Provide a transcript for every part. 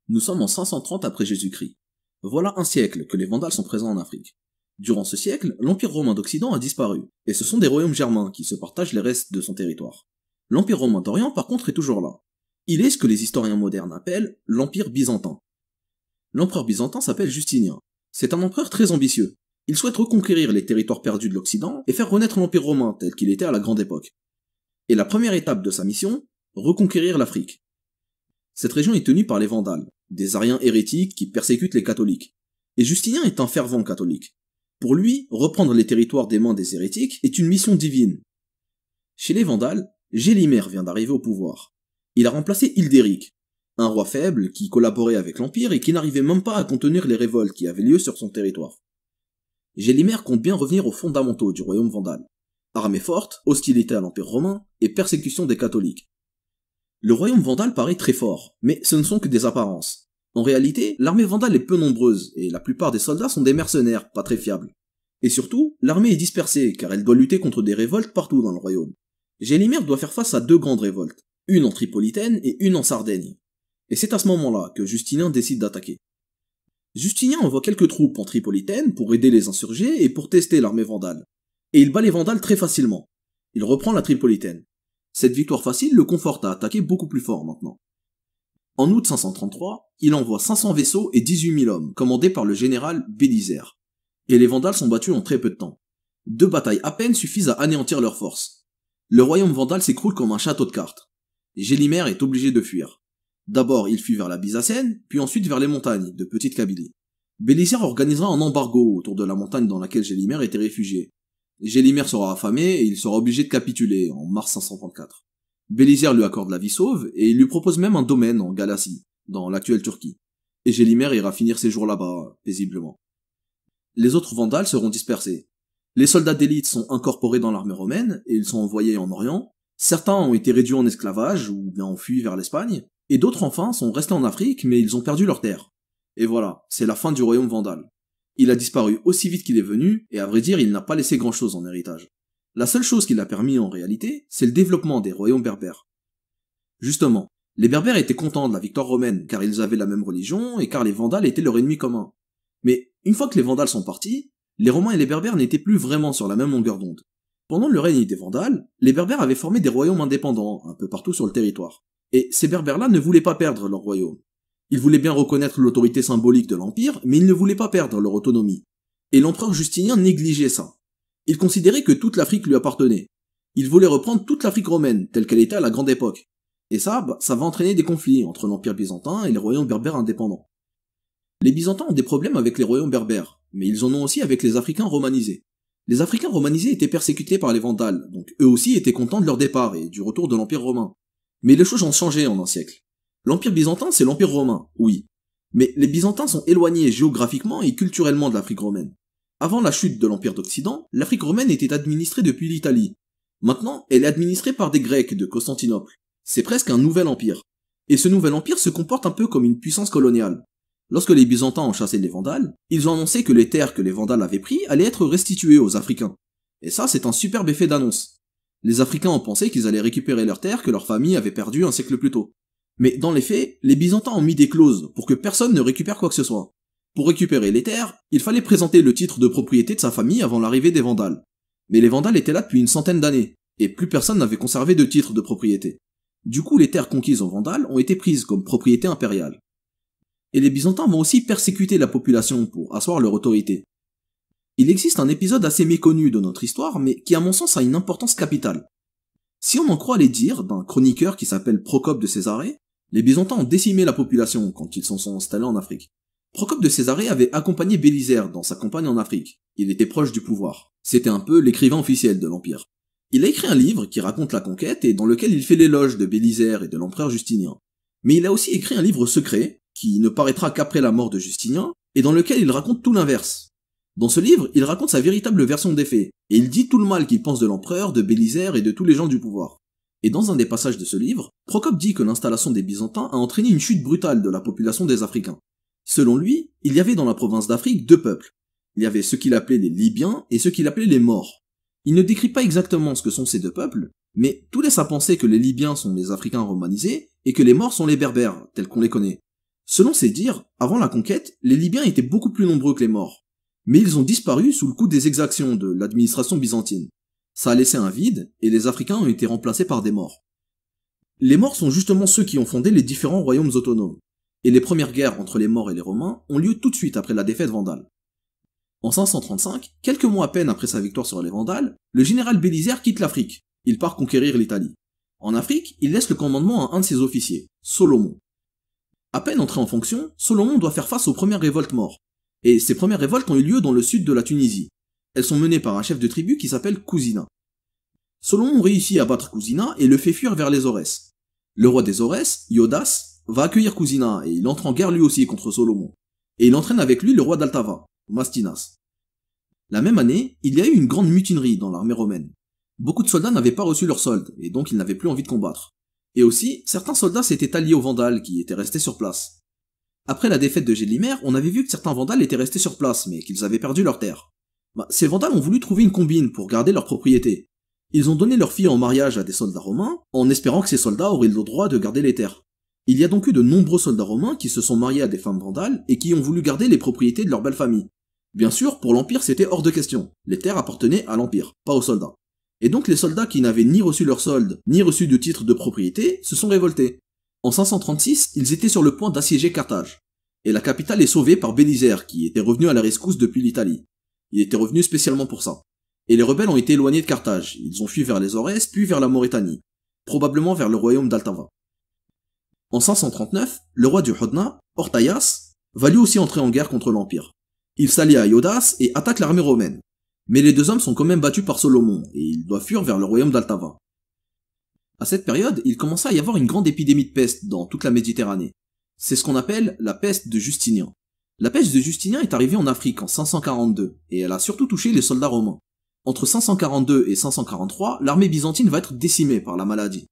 Nous sommes en 530 après Jésus-Christ. Voilà un siècle que les Vandales sont présents en Afrique. Durant ce siècle, l'Empire romain d'Occident a disparu, et ce sont des royaumes germains qui se partagent les restes de son territoire. L'Empire romain d'Orient par contre est toujours là. Il est ce que les historiens modernes appellent l'Empire byzantin. L'empereur byzantin s'appelle Justinien. C'est un empereur très ambitieux. Il souhaite reconquérir les territoires perdus de l'Occident et faire renaître l'Empire romain tel qu'il était à la grande époque. Et la première étape de sa mission, reconquérir l'Afrique. Cette région est tenue par les Vandales, des Ariens hérétiques qui persécutent les catholiques. Et Justinien est un fervent catholique. Pour lui, reprendre les territoires des mains des hérétiques est une mission divine. Chez les Vandales, Gélimer vient d'arriver au pouvoir. Il a remplacé Hildéric, un roi faible qui collaborait avec l'Empire et qui n'arrivait même pas à contenir les révoltes qui avaient lieu sur son territoire. Gélimer compte bien revenir aux fondamentaux du royaume vandale. Armée forte, hostilité à l'Empire romain et persécution des catholiques. Le royaume vandale paraît très fort, mais ce ne sont que des apparences. En réalité, l'armée vandale est peu nombreuse et la plupart des soldats sont des mercenaires, pas très fiables. Et surtout, l'armée est dispersée car elle doit lutter contre des révoltes partout dans le royaume. Gélimer doit faire face à deux grandes révoltes, une en Tripolitaine et une en Sardaigne. Et c'est à ce moment-là que Justinien décide d'attaquer. Justinien envoie quelques troupes en Tripolitaine pour aider les insurgés et pour tester l'armée vandale. Et il bat les Vandales très facilement. Il reprend la Tripolitaine. Cette victoire facile le conforte à attaquer beaucoup plus fort maintenant. En août 533, il envoie 500 vaisseaux et 18 000 hommes, commandés par le général Bélisère. Et les Vandales sont battus en très peu de temps. 2 batailles à peine suffisent à anéantir leurs forces. Le royaume vandale s'écroule comme un château de cartes. Gélimer est obligé de fuir. D'abord, il fuit vers la Byzacène, puis ensuite vers les montagnes de Petite Kabylie. Bélisère organisera un embargo autour de la montagne dans laquelle Gélimer était réfugié. Gélimer sera affamé et il sera obligé de capituler en mars 534. Bélisère lui accorde la vie sauve et il lui propose même un domaine en Galatie, dans l'actuelle Turquie. Et Gélimer ira finir ses jours là-bas, paisiblement. Les autres Vandales seront dispersés. Les soldats d'élite sont incorporés dans l'armée romaine et ils sont envoyés en Orient. Certains ont été réduits en esclavage ou bien ont fui vers l'Espagne. Et d'autres enfin sont restés en Afrique mais ils ont perdu leurs terres. Et voilà, c'est la fin du royaume vandale. Il a disparu aussi vite qu'il est venu, et à vrai dire, il n'a pas laissé grand-chose en héritage. La seule chose qu'il a permis en réalité, c'est le développement des royaumes berbères. Justement, les berbères étaient contents de la victoire romaine, car ils avaient la même religion, et car les vandales étaient leur ennemi commun. Mais, une fois que les vandales sont partis, les romains et les berbères n'étaient plus vraiment sur la même longueur d'onde. Pendant le règne des vandales, les berbères avaient formé des royaumes indépendants, un peu partout sur le territoire. Et ces berbères-là ne voulaient pas perdre leur royaume. Ils voulaient bien reconnaître l'autorité symbolique de l'Empire, mais ils ne voulaient pas perdre leur autonomie. Et l'empereur Justinien négligeait ça. Il considérait que toute l'Afrique lui appartenait. Il voulait reprendre toute l'Afrique romaine, telle qu'elle était à la grande époque. Et ça va entraîner des conflits entre l'Empire byzantin et les royaumes berbères indépendants. Les Byzantins ont des problèmes avec les royaumes berbères, mais ils en ont aussi avec les Africains romanisés. Les Africains romanisés étaient persécutés par les Vandales, donc eux aussi étaient contents de leur départ et du retour de l'Empire romain. Mais les choses ont changé en un siècle. L'Empire byzantin, c'est l'Empire romain, oui. Mais les Byzantins sont éloignés géographiquement et culturellement de l'Afrique romaine. Avant la chute de l'Empire d'Occident, l'Afrique romaine était administrée depuis l'Italie. Maintenant, elle est administrée par des Grecs de Constantinople. C'est presque un nouvel empire. Et ce nouvel empire se comporte un peu comme une puissance coloniale. Lorsque les Byzantins ont chassé les Vandales, ils ont annoncé que les terres que les Vandales avaient prises allaient être restituées aux Africains. Et ça, c'est un superbe effet d'annonce. Les Africains ont pensé qu'ils allaient récupérer leurs terres que leur famille avait perdues un siècle plus tôt. Mais dans les faits, les Byzantins ont mis des clauses pour que personne ne récupère quoi que ce soit. Pour récupérer les terres, il fallait présenter le titre de propriété de sa famille avant l'arrivée des Vandales. Mais les Vandales étaient là depuis une centaine d'années, et plus personne n'avait conservé de titre de propriété. Du coup, les terres conquises aux Vandales ont été prises comme propriété impériale. Et les Byzantins vont aussi persécuter la population pour asseoir leur autorité. Il existe un épisode assez méconnu de notre histoire, mais qui à mon sens a une importance capitale. Si on en croit les dires d'un chroniqueur qui s'appelle Procope de Césarée, les Byzantins ont décimé la population quand ils s'en sont installés en Afrique. Procope de Césarée avait accompagné Bélisère dans sa campagne en Afrique. Il était proche du pouvoir. C'était un peu l'écrivain officiel de l'Empire. Il a écrit un livre qui raconte la conquête et dans lequel il fait l'éloge de Bélisère et de l'empereur Justinien. Mais il a aussi écrit un livre secret, qui ne paraîtra qu'après la mort de Justinien, et dans lequel il raconte tout l'inverse. Dans ce livre, il raconte sa véritable version des faits, et il dit tout le mal qu'il pense de l'empereur, de Bélisère et de tous les gens du pouvoir. Et dans un des passages de ce livre, Procope dit que l'installation des Byzantins a entraîné une chute brutale de la population des Africains. Selon lui, il y avait dans la province d'Afrique 2 peuples. Il y avait ceux qu'il appelait les Libyens et ceux qu'il appelait les Maures. Il ne décrit pas exactement ce que sont ces 2 peuples, mais tout laisse à penser que les Libyens sont les Africains romanisés et que les Maures sont les Berbères, tels qu'on les connaît. Selon ses dires, avant la conquête, les Libyens étaient beaucoup plus nombreux que les morts. Mais ils ont disparu sous le coup des exactions de l'administration byzantine. Ça a laissé un vide, et les Africains ont été remplacés par des morts. Les morts sont justement ceux qui ont fondé les différents royaumes autonomes. Et les premières guerres entre les Morts et les Romains ont lieu tout de suite après la défaite vandale. En 535, quelques mois à peine après sa victoire sur les Vandales, le général Bélisaire quitte l'Afrique. Il part conquérir l'Italie. En Afrique, il laisse le commandement à un de ses officiers, Solomon. À peine entré en fonction, Solomon doit faire face aux premières révoltes morts. Et ces premières révoltes ont eu lieu dans le sud de la Tunisie. Elles sont menées par un chef de tribu qui s'appelle Cousina. Solomon réussit à battre Cousina et le fait fuir vers les Aurès. Le roi des Aurès, Iodas, va accueillir Cousina et il entre en guerre lui aussi contre Solomon. Et il entraîne avec lui le roi d'Altava, Mastinas. La même année, il y a eu une grande mutinerie dans l'armée romaine. Beaucoup de soldats n'avaient pas reçu leur solde, et donc ils n'avaient plus envie de combattre. Et aussi, certains soldats s'étaient alliés aux Vandales qui étaient restés sur place. Après la défaite de Gélimère, on avait vu que certains Vandales étaient restés sur place, mais qu'ils avaient perdu leurs terres. Ces Vandales ont voulu trouver une combine pour garder leurs propriétés. Ils ont donné leurs filles en mariage à des soldats romains, en espérant que ces soldats auraient le droit de garder les terres. Il y a donc eu de nombreux soldats romains qui se sont mariés à des femmes vandales et qui ont voulu garder les propriétés de leur belle famille. Bien sûr, pour l'Empire c'était hors de question. Les terres appartenaient à l'Empire, pas aux soldats. Et donc les soldats qui n'avaient ni reçu leur solde, ni reçu de titre de propriété, se sont révoltés. En 536, ils étaient sur le point d'assiéger Carthage. Et la capitale est sauvée par Bélisaire, qui était revenu à la rescousse depuis l'Italie. Il était revenu spécialement pour ça. Et les rebelles ont été éloignés de Carthage, ils ont fui vers les Aurès, puis vers la Mauritanie, probablement vers le royaume d'Altava. En 539, le roi du Hodna, Ortaïas, va lui aussi entrer en guerre contre l'Empire. Il s'allie à Iodas et attaque l'armée romaine. Mais les deux hommes sont quand même battus par Solomon, et ils doivent fuir vers le royaume d'Altava. À cette période, il commença à y avoir une grande épidémie de peste dans toute la Méditerranée. C'est ce qu'on appelle la peste de Justinien. La peste de Justinien est arrivée en Afrique en 542, et elle a surtout touché les soldats romains. Entre 542 et 543, l'armée byzantine va être décimée par la maladie.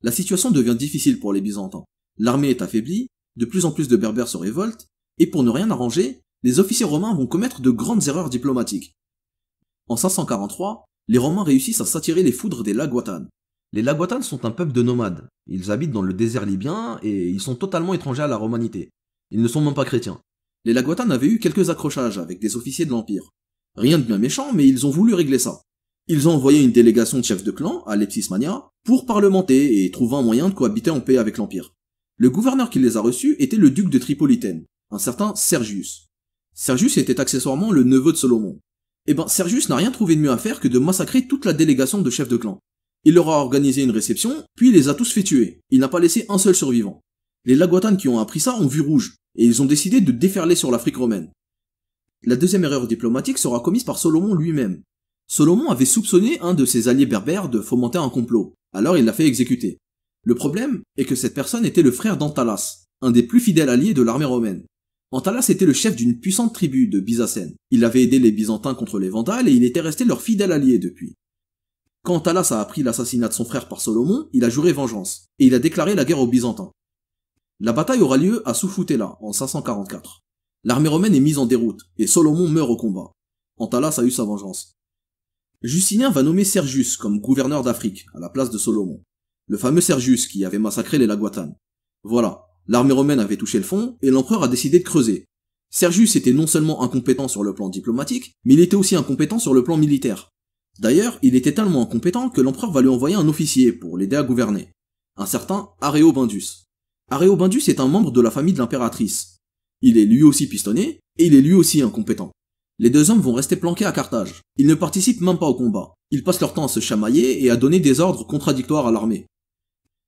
La situation devient difficile pour les Byzantins. L'armée est affaiblie, de plus en plus de Berbères se révoltent, et pour ne rien arranger, les officiers romains vont commettre de grandes erreurs diplomatiques. En 543, les Romains réussissent à s'attirer les foudres des Laguatanes. Les Laguatanes sont un peuple de nomades. Ils habitent dans le désert libyen et ils sont totalement étrangers à la romanité. Ils ne sont même pas chrétiens. Les Laguatanes avaient eu quelques accrochages avec des officiers de l'Empire. Rien de bien méchant, mais ils ont voulu régler ça. Ils ont envoyé une délégation de chefs de clan à Lepsismania pour parlementer et trouver un moyen de cohabiter en paix avec l'Empire. Le gouverneur qui les a reçus était le duc de Tripolitaine, un certain Sergius. Sergius était accessoirement le neveu de Solomon. Sergius n'a rien trouvé de mieux à faire que de massacrer toute la délégation de chefs de clan. Il leur a organisé une réception, puis il les a tous fait tuer. Il n'a pas laissé un seul survivant. Les Laguatanes qui ont appris ça ont vu rouge, et ils ont décidé de déferler sur l'Afrique romaine. La deuxième erreur diplomatique sera commise par Solomon lui-même. Solomon avait soupçonné un de ses alliés berbères de fomenter un complot, alors il l'a fait exécuter. Le problème est que cette personne était le frère d'Antalas, un des plus fidèles alliés de l'armée romaine. Antalas était le chef d'une puissante tribu de Byzacène. Il avait aidé les Byzantins contre les Vandales et il était resté leur fidèle allié depuis. Quand Antalas a appris l'assassinat de son frère par Solomon, il a juré vengeance, et il a déclaré la guerre aux Byzantins. La bataille aura lieu à Soufoutéla, en 544. L'armée romaine est mise en déroute, et Solomon meurt au combat. Antalas a eu sa vengeance. Justinien va nommer Sergius comme gouverneur d'Afrique, à la place de Solomon. Le fameux Sergius qui avait massacré les Laguatanes. Voilà, l'armée romaine avait touché le fond, et l'empereur a décidé de creuser. Sergius était non seulement incompétent sur le plan diplomatique, mais il était aussi incompétent sur le plan militaire. D'ailleurs, il était tellement incompétent que l'empereur va lui envoyer un officier pour l'aider à gouverner. Un certain Aréobindus. Aréobindus est un membre de la famille de l'impératrice. Il est lui aussi pistonné, et il est lui aussi incompétent. Les deux hommes vont rester planqués à Carthage. Ils ne participent même pas au combat. Ils passent leur temps à se chamailler et à donner des ordres contradictoires à l'armée.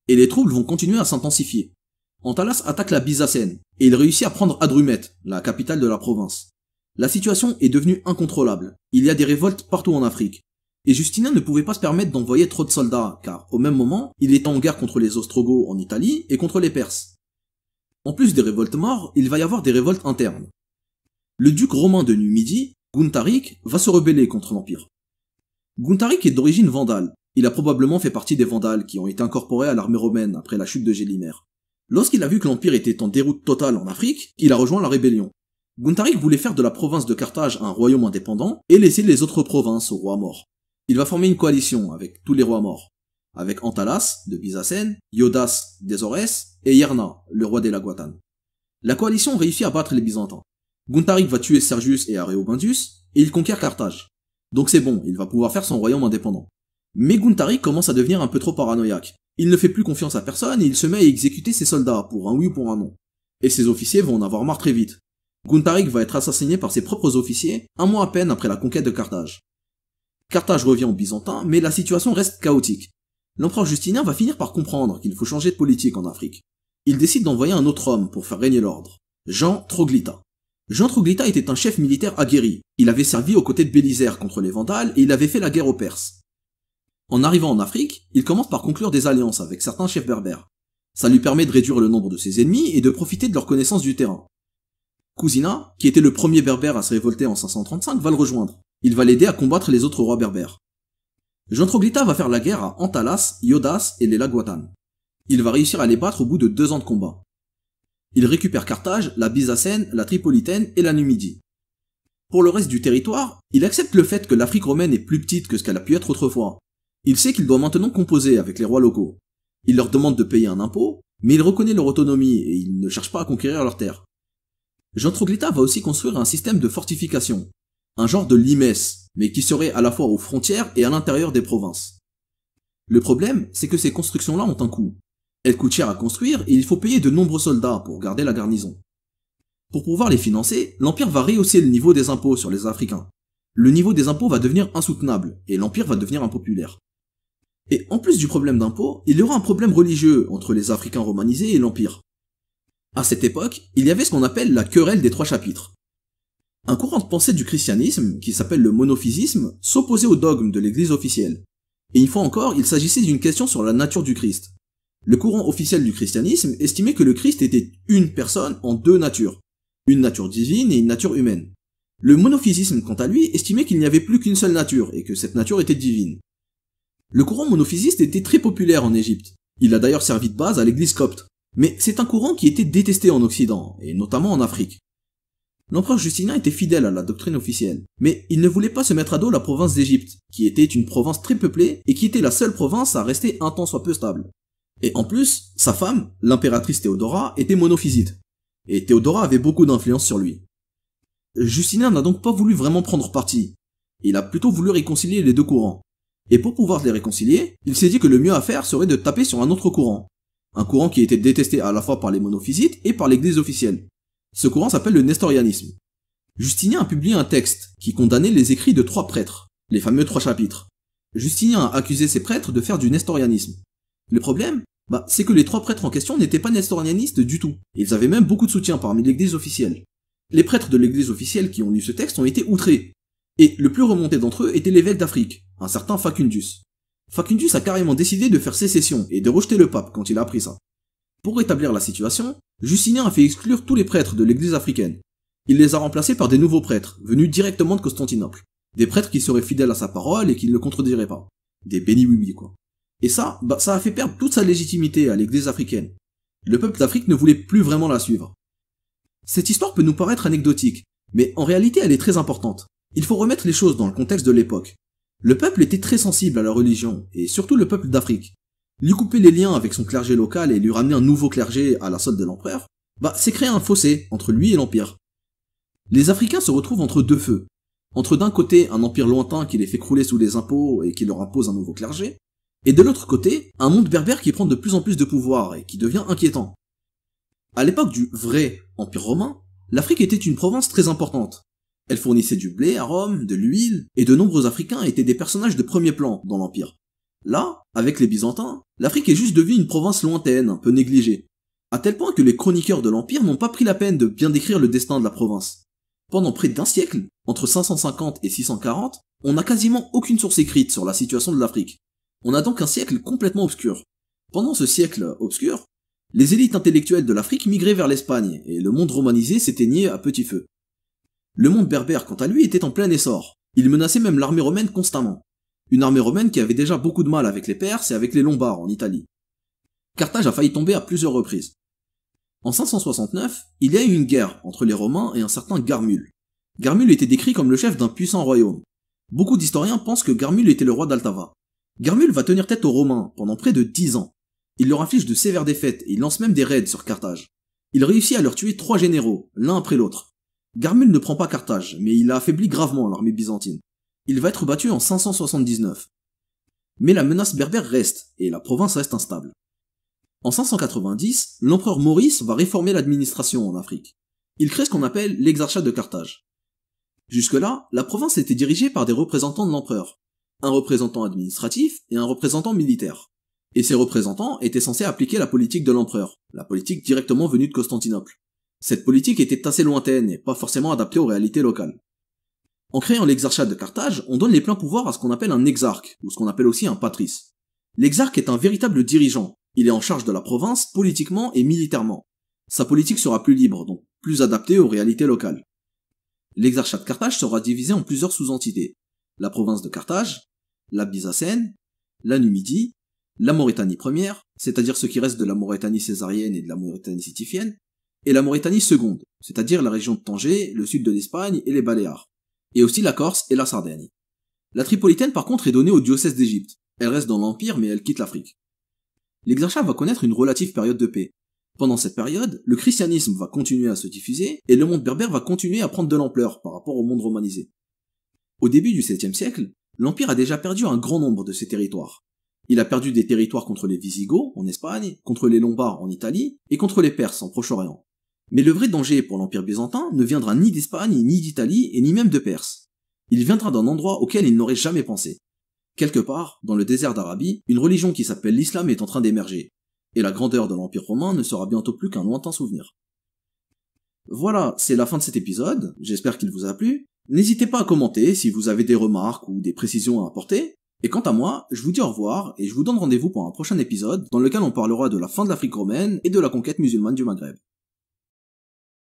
Et les troubles vont continuer à s'intensifier. Antalas attaque la Byzacène, et il réussit à prendre Hadrumète, la capitale de la province. La situation est devenue incontrôlable. Il y a des révoltes partout en Afrique. Et Justinien ne pouvait pas se permettre d'envoyer trop de soldats, car au même moment, il était en guerre contre les Ostrogoths en Italie et contre les Perses. En plus des révoltes morts, il va y avoir des révoltes internes. Le duc romain de Numidie, Guntharic, va se rebeller contre l'Empire. Guntharic est d'origine vandale. Il a probablement fait partie des Vandales qui ont été incorporés à l'armée romaine après la chute de Gélimère. Lorsqu'il a vu que l'Empire était en déroute totale en Afrique, il a rejoint la rébellion. Guntharic voulait faire de la province de Carthage un royaume indépendant et laisser les autres provinces aux rois morts. Il va former une coalition avec tous les rois morts, avec Antalas de Byzacène, Iodas des Aurès et Yerna, le roi des Laguatanes. La coalition réussit à battre les Byzantins. Gundaric va tuer Sergius et Aréobindus, et il conquiert Carthage. Donc c'est bon, il va pouvoir faire son royaume indépendant. Mais Gundaric commence à devenir un peu trop paranoïaque. Il ne fait plus confiance à personne et il se met à exécuter ses soldats, pour un oui ou pour un non. Et ses officiers vont en avoir marre très vite. Gundaric va être assassiné par ses propres officiers, un mois à peine après la conquête de Carthage. Carthage revient aux Byzantins, mais la situation reste chaotique. L'empereur Justinien va finir par comprendre qu'il faut changer de politique en Afrique. Il décide d'envoyer un autre homme pour faire régner l'ordre, Jean Troglita. Jean Troglita était un chef militaire aguerri. Il avait servi aux côtés de Bélisère contre les Vandales et il avait fait la guerre aux Perses. En arrivant en Afrique, il commence par conclure des alliances avec certains chefs berbères. Ça lui permet de réduire le nombre de ses ennemis et de profiter de leur connaissance du terrain. Cousina, qui était le premier berbère à se révolter en 535, va le rejoindre. Il va l'aider à combattre les autres rois berbères. Jean Troglita va faire la guerre à Antalas, Iodas et les Laguatan. Il va réussir à les battre au bout de 2 ans de combat. Il récupère Carthage, la Byzacène, la Tripolitaine et la Numidie. Pour le reste du territoire, il accepte le fait que l'Afrique romaine est plus petite que ce qu'elle a pu être autrefois. Il sait qu'il doit maintenant composer avec les rois locaux. Il leur demande de payer un impôt, mais il reconnaît leur autonomie et il ne cherche pas à conquérir leurs terres. Jean Troglita va aussi construire un système de fortification, un genre de limes, mais qui serait à la fois aux frontières et à l'intérieur des provinces. Le problème, c'est que ces constructions-là ont un coût. Elles coûtent cher à construire et il faut payer de nombreux soldats pour garder la garnison. Pour pouvoir les financer, l'Empire va rehausser le niveau des impôts sur les Africains. Le niveau des impôts va devenir insoutenable et l'Empire va devenir impopulaire. Et en plus du problème d'impôts, il y aura un problème religieux entre les Africains romanisés et l'Empire. À cette époque, il y avait ce qu'on appelle la querelle des 3 chapitres. Un courant de pensée du christianisme, qui s'appelle le monophysisme, s'opposait au dogme de l'église officielle. Et une fois encore, il s'agissait d'une question sur la nature du Christ. Le courant officiel du christianisme estimait que le Christ était une personne en 2 natures, une nature divine et une nature humaine. Le monophysisme, quant à lui, estimait qu'il n'y avait plus qu'une seule nature et que cette nature était divine. Le courant monophysiste était très populaire en Égypte. Il a d'ailleurs servi de base à l'église copte. Mais c'est un courant qui était détesté en Occident, et notamment en Afrique. L'empereur Justinien était fidèle à la doctrine officielle, mais il ne voulait pas se mettre à dos la province d'Égypte, qui était une province très peuplée et qui était la seule province à rester un tant soit peu stable. Et en plus, sa femme, l'impératrice Théodora, était monophysite, et Théodora avait beaucoup d'influence sur lui. Justinien n'a donc pas voulu vraiment prendre parti, il a plutôt voulu réconcilier les 2 courants. Et pour pouvoir les réconcilier, il s'est dit que le mieux à faire serait de taper sur un autre courant. Un courant qui était détesté à la fois par les monophysites et par l'église officielle. Ce courant s'appelle le nestorianisme. Justinien a publié un texte qui condamnait les écrits de 3 prêtres, les fameux 3 chapitres. Justinien a accusé ces prêtres de faire du nestorianisme. Le problème, c'est que les 3 prêtres en question n'étaient pas nestorianistes du tout. Ils avaient même beaucoup de soutien parmi l'église officielle. Les prêtres de l'église officielle qui ont lu ce texte ont été outrés. Et le plus remonté d'entre eux était l'évêque d'Afrique, un certain Facundus. Facundus a carrément décidé de faire sécession et de rejeter le pape quand il a appris ça. Pour rétablir la situation, Justinien a fait exclure tous les prêtres de l'église africaine. Il les a remplacés par des nouveaux prêtres, venus directement de Constantinople. Des prêtres qui seraient fidèles à sa parole et qui ne le contrediraient pas. Des béni-oui-oui, quoi. Et ça a fait perdre toute sa légitimité à l'église africaine. Le peuple d'Afrique ne voulait plus vraiment la suivre. Cette histoire peut nous paraître anecdotique, mais en réalité elle est très importante. Il faut remettre les choses dans le contexte de l'époque. Le peuple était très sensible à la religion, et surtout le peuple d'Afrique. Lui couper les liens avec son clergé local et lui ramener un nouveau clergé à la solde de l'empereur, c'est créer un fossé entre lui et l'empire. Les Africains se retrouvent entre 2 feux. Entre d'un côté un empire lointain qui les fait crouler sous les impôts et qui leur impose un nouveau clergé, et de l'autre côté, un monde berbère qui prend de plus en plus de pouvoir et qui devient inquiétant. À l'époque du vrai Empire romain, l'Afrique était une province très importante. Elle fournissait du blé à Rome, de l'huile, et de nombreux Africains étaient des personnages de premier plan dans l'Empire. Là, avec les Byzantins, l'Afrique est juste devenue une province lointaine, un peu négligée. À tel point que les chroniqueurs de l'Empire n'ont pas pris la peine de bien décrire le destin de la province. Pendant près d'1 siècle, entre 550 et 640, on n'a quasiment aucune source écrite sur la situation de l'Afrique. On a donc un siècle complètement obscur. Pendant ce siècle obscur, les élites intellectuelles de l'Afrique migraient vers l'Espagne, et le monde romanisé s'éteignait à petit feu. Le monde berbère, quant à lui, était en plein essor. Il menaçait même l'armée romaine constamment. Une armée romaine qui avait déjà beaucoup de mal avec les Perses et avec les Lombards en Italie. Carthage a failli tomber à plusieurs reprises. En 569, il y a eu une guerre entre les Romains et un certain Garmul. Garmul était décrit comme le chef d'un puissant royaume. Beaucoup d'historiens pensent que Garmul était le roi d'Altava. Garmul va tenir tête aux Romains pendant près de 10 ans. Il leur inflige de sévères défaites et il lance même des raids sur Carthage. Il réussit à leur tuer 3 généraux, l'un après l'autre. Garmul ne prend pas Carthage, mais il a affaibli gravement l'armée byzantine. Il va être battu en 579. Mais la menace berbère reste, et la province reste instable. En 590, l'empereur Maurice va réformer l'administration en Afrique. Il crée ce qu'on appelle l'exarchat de Carthage. Jusque-là, la province était dirigée par des représentants de l'empereur, un représentant administratif et un représentant militaire. Et ces représentants étaient censés appliquer la politique de l'empereur, la politique directement venue de Constantinople. Cette politique était assez lointaine et pas forcément adaptée aux réalités locales. En créant l'exarchat de Carthage, on donne les pleins pouvoirs à ce qu'on appelle un exarque, ou ce qu'on appelle aussi un patrice. L'exarque est un véritable dirigeant, il est en charge de la province politiquement et militairement. Sa politique sera plus libre, donc plus adaptée aux réalités locales. L'exarchat de Carthage sera divisé en plusieurs sous-entités. La province de Carthage, la Byzacène, la Numidie, la Maurétanie première, c'est-à-dire ce qui reste de la Maurétanie césarienne et de la Maurétanie sitifienne, et la Maurétanie seconde, c'est-à-dire la région de Tanger, le sud de l'Espagne et les Baléares, et aussi la Corse et la Sardaigne. La Tripolitaine par contre est donnée au diocèse d'Égypte, elle reste dans l'Empire mais elle quitte l'Afrique. L'exarchat va connaître une relative période de paix. Pendant cette période, le christianisme va continuer à se diffuser et le monde berbère va continuer à prendre de l'ampleur par rapport au monde romanisé. Au début du 7e siècle, l'Empire a déjà perdu un grand nombre de ses territoires. Il a perdu des territoires contre les Visigoths en Espagne, contre les Lombards en Italie et contre les Perses en Proche-Orient. Mais le vrai danger pour l'Empire byzantin ne viendra ni d'Espagne, ni d'Italie et ni même de Perse. Il viendra d'un endroit auquel il n'aurait jamais pensé. Quelque part, dans le désert d'Arabie, une religion qui s'appelle l'islam est en train d'émerger, et la grandeur de l'Empire romain ne sera bientôt plus qu'un lointain souvenir. Voilà, c'est la fin de cet épisode, j'espère qu'il vous a plu. N'hésitez pas à commenter si vous avez des remarques ou des précisions à apporter, et quant à moi, je vous dis au revoir et je vous donne rendez-vous pour un prochain épisode dans lequel on parlera de la fin de l'Afrique romaine et de la conquête musulmane du Maghreb.